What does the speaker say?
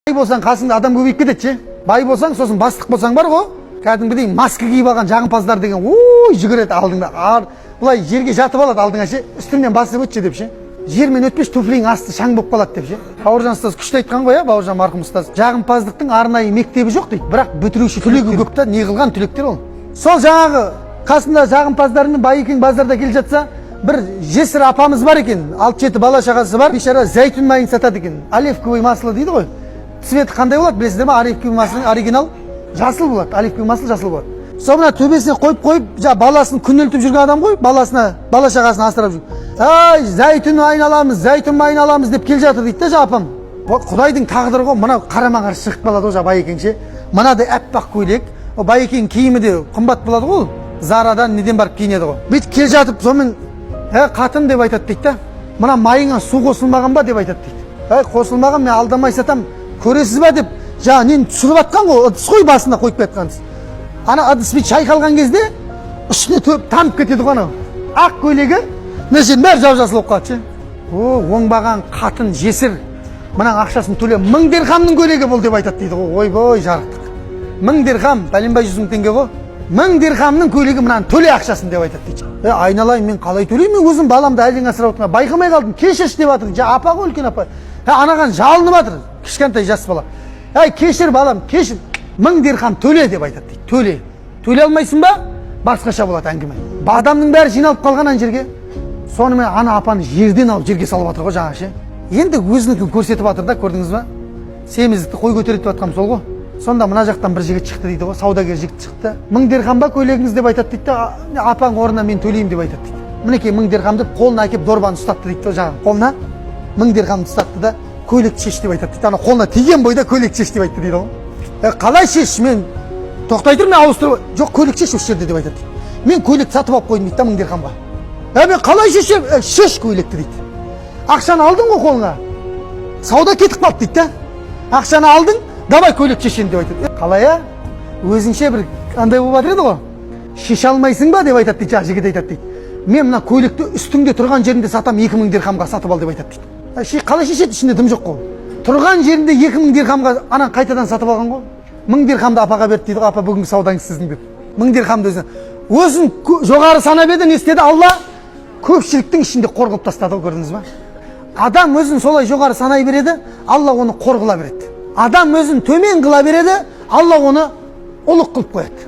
Бай болсаң қасыңда адам көбейіп кетеді ше. Бай болсаң, сосын бастық болсаң бар ғой, кәдімгідей маска киіп алған жағымпаздар деген жүгіреді алдыңда. Бұлай жерге жатып алады алдыңа ше, үстімнен басып өтші деп ше. Жермен өтпеш, туфлиң асты шаң болып қалады деп ше. Бауыржан ұстаз күшті айтқан ғой, Бауыржан марқұм ұстаз. Жағымпаздықтың арнайы мектебі жоқ дейді, бірақ бітіруші түлегі көп та, не қылған түлектер ол. Сол жаңағы қасында жағымпаздарымен Байекең базарда келе жатса, бір жесір апамыз бар екен, 6-7 бала шағасы бар, бейшара зәйтүн майын сатады екен. Оливковый масло дейді ғой. Цветі қандай болады білесіздер ме? Оливковый масло оригинал жасыл болады, оливковый масло жасыл болады. Соңына төбесіне қойып, баласын күнелтіп жүрген адам ғой, баласына, бала шағасын асырап жүр. Ай, зәйтүн майын аламыз деп кел жатыр дейді да апам. Құдайдың тағдыры ғой, мына қарама-қарсы шығып қалады ғой Байекең ше. Мынадай аппақ көйлек, Байекең киімі де қымбат болады ғой. Зарадан неден барып киінеді ғой. Бүйтіп кел жатып, сонымен қатын деп айтады дейді да. Мына майыңа су қосылмаған ба деп айтады дейді. Қосылмаған, мен алдамай сатам, көресіз ба деп, жаңа нені түсіріп атқан ғой, ыдыс қой басына қойып кеткенсіз. Ана ыдыс бет шайқалған кезде үстіне тамып кетеді ғой анау. Ақ көйлегі нешен бәрі жап-жасыл болып қалады ше. Оңбаған қатын жесір, мынаң ақшасын төле, 1000 дирхамның көйлегі бұл деп айтады дейді ғой. Ойбой жарықтық. 1000 дирхам, бәленбай 100 000 теңге ғой. 1000 дирхамның көйлегі мынаны төле ақшасын деп айтады дейді. Айналайын, мен қалай төлеймін, мен өзім баламды әлден асырап отырмын. Байқамай қалдым, кешірші деп жатыр. Апа ғой, үлкен апа. Анаған жалынып жатыр, кішкентай жас бала. Кешір балам, кешір. 1000 дирхам төле деп айтады дейді. Төле алмайсың ба? Басқаша болады әңгіме. Адамның бәрі жиналып қалған ана жерге. Сонымен ана апаны жерден алып жерге салып жатыр ғой жаңа ше. Енді өзінікін көрсетіп жатыр да, көрдіңіз ба? Семіздікті қой көтеріп жатқам сол ғой. Сонда мына жақтан бір жігіт шықты дейді ғой, саудагер жігіт шықты. 1000 дирхам ба көйлегіңіз деп айтады дейді да, апаң орнына мен төлеймін деп айтады дейді. Мінекей 1000 дирхам деп қолына әкеп дорбаны ұстатты дейді ғой жаңа. Қолына 1000 дирхамды ұстатты да, көйлекті шеш деп айтады дейді. Ана қолына тиген бойда көйлекті шеш деп айтты дейді ғой. Қалай шеш, мен тоқтай тұр, мен ауыстырып, жоқ көйлек шеш осы жерде деп айтады дейді. Мен көйлекті сатып алып қойдым дейді да 1000 дирхамға. Мен қалай шешем? Шеш көйлекті дейді. Ақшаны алдың ғой қолыңа. Сауда кетіп қалды дейді да. Ақшаны алдың, давай көйлек шешен деп айтады. Қалай өзінше бір андай болып жатыр еді ғой. Шеше алмайсың ба деп айтады дейді, жігіт айтады дейді. Мен мына көйлекті үстіңде тұрған жерінде сатам, 2000 дирхамға сатып ал деп айтады дейді. Қалай шешеді, ішінде дым жоқ қой. Тұрған жерінде 2000 дирхамға анан қайтадан сатып алған ғой. 1000 дирхамды апаға берді дейді ғой, апа бүгінгі саудаңыз сіздің деп. 1000 дирхамды өзін жоғары санап еді, не істеді? Алла көпшіліктің ішінде қор қылып тастады ғой, көрдіңіз ба? Адам өзін солай жоғары санай береді, Алла оны қор қыла береді. Адам өзін төмен қыла береді, Алла оны ұлық қылып қояды.